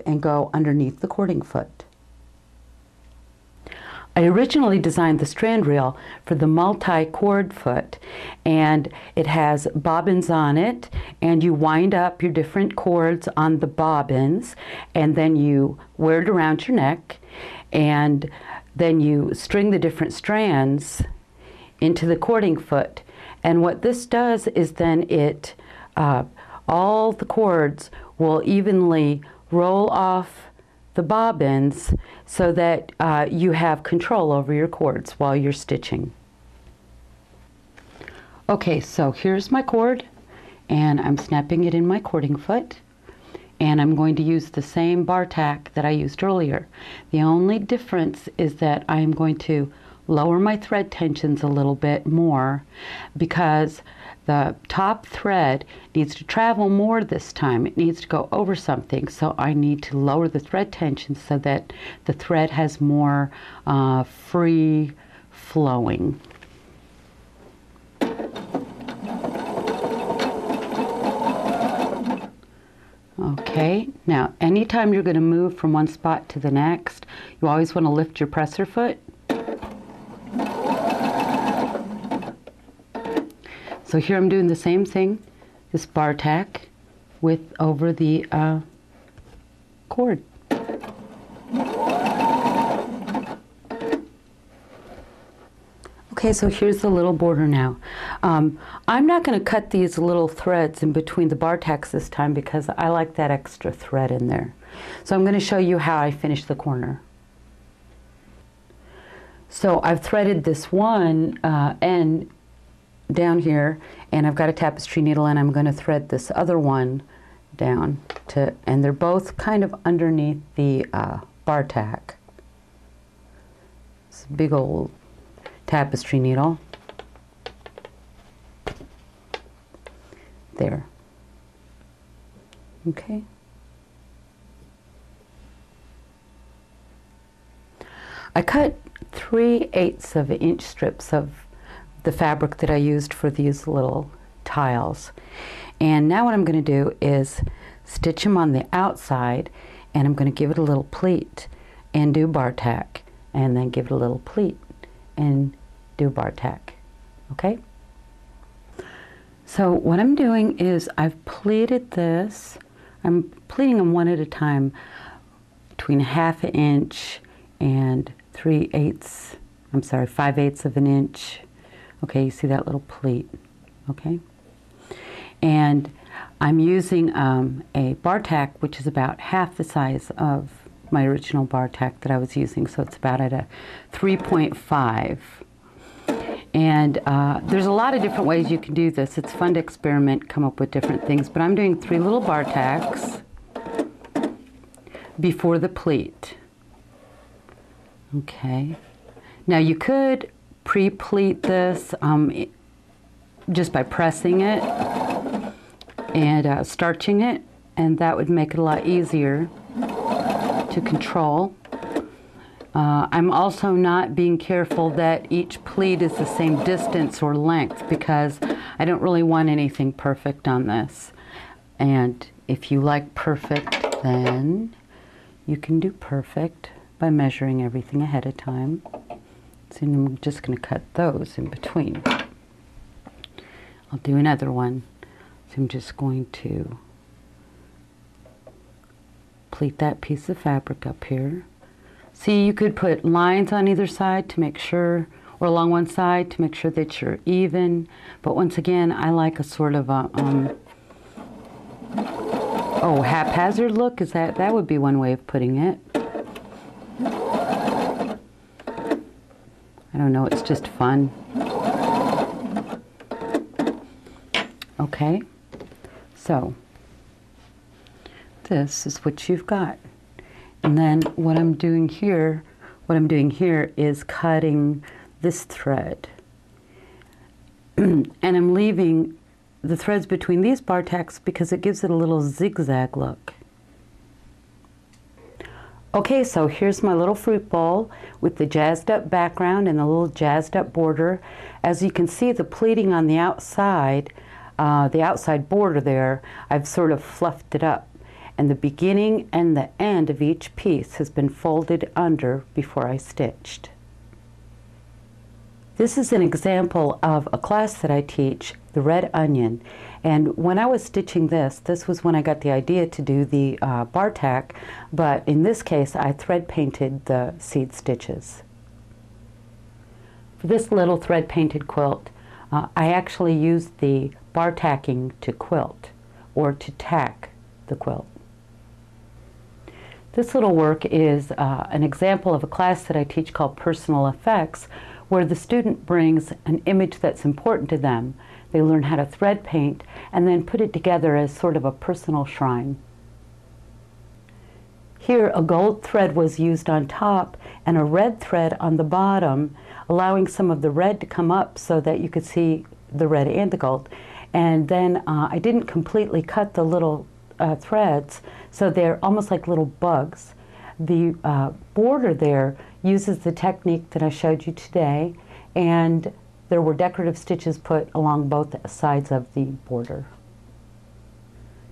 and go underneath the cording foot. I originally designed the strand reel for the multi-cord foot, and it has bobbins on it, and you wind up your different cords on the bobbins, and then you wear it around your neck, and then you string the different strands into the cording foot. And what this does is then it all the cords will evenly roll off the bobbins so that you have control over your cords while you're stitching. Okay, so here's my cord, and I'm snapping it in my cording foot, and I'm going to use the same bar tack that I used earlier. The only difference is that I'm going to lower my thread tensions a little bit more because the top thread needs to travel more this time. It needs to go over something, so I need to lower the thread tension so that the thread has more free flowing. Okay, now anytime you're going to move from one spot to the next, you always want to lift your presser foot. So here I'm doing the same thing, this bar tack with over the cord. Okay, so here's the little border now. I'm not going to cut these little threads in between the bar tacks this time because I like that extra thread in there. So I'm going to show you how I finish the corner. So I've threaded this one end down here, and I've got a tapestry needle, and I'm going to thread this other one down to, and they're both kind of underneath the bar tack. It's a big old tapestry needle. There. Okay. I cut 3/8 of an inch strips of the fabric that I used for these little tiles. And now what I'm going to do is stitch them on the outside, and I'm going to give it a little pleat and do bar tack, and then give it a little pleat and do bar tack. Okay? So what I'm doing is I've pleated this. I'm pleating them one at a time between 1/2 inch and 5/8 of an inch. Okay, you see that little pleat, okay? And I'm using a bar tack, which is about half the size of my original bar tack that I was using, so it's about at a 3.5. And there's a lot of different ways you can do this. It's fun to experiment, come up with different things, but I'm doing 3 little bar tacks before the pleat. Okay. Now you could pre-pleat this just by pressing it and starching it, and that would make it a lot easier to control. I'm also not being careful that each pleat is the same distance or length because I don't really want anything perfect on this. And if you like perfect, then you can do perfect by measuring everything ahead of time. So I'm just going to cut those in between. I'll do another one. So I'm just going to pleat that piece of fabric up here. See, you could put lines on either side to make sure, or along one side to make sure that you're even. But once again, I like a sort of a haphazard look. Is that would be one way of putting it. I don't know, it's just fun. Okay, so this is what you've got. And then what I'm doing here is cutting this thread. And I'm leaving the threads between these bar tacks because it gives it a little zigzag look. Okay, so here's my little fruit bowl with the jazzed up background and the little jazzed up border. As you can see, the pleating on the outside border there, I've sort of fluffed it up. and the beginning and the end of each piece has been folded under before I stitched. This is an example of a class that I teach, the red onion, and when I was stitching this was when I got the idea to do the bar tack, but in this case I thread painted the seed stitches. For this little thread painted quilt, I actually used the bar tacking to quilt, or to tack the quilt. This little work is an example of a class that I teach called Personal Effects, where the student brings an image that's important to them. They learn how to thread paint and then put it together as sort of a personal shrine. Here a gold thread was used on top and a red thread on the bottom, allowing some of the red to come up so that you could see the red and the gold. And then I didn't completely cut the little threads, so they're almost like little bugs. The border there uses the technique that I showed you today, and there were decorative stitches put along both sides of the border.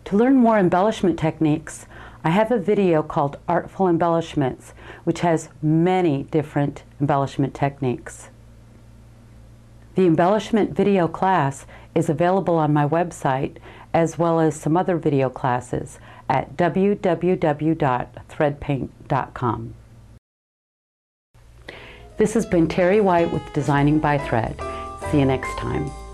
To learn more embellishment techniques, I have a video called Artful Embellishments, which has many different embellishment techniques. The embellishment video class is available on my website, as well as some other video classes at www.threadpaint.com. This has been Terry White with Designing by Thread. See you next time.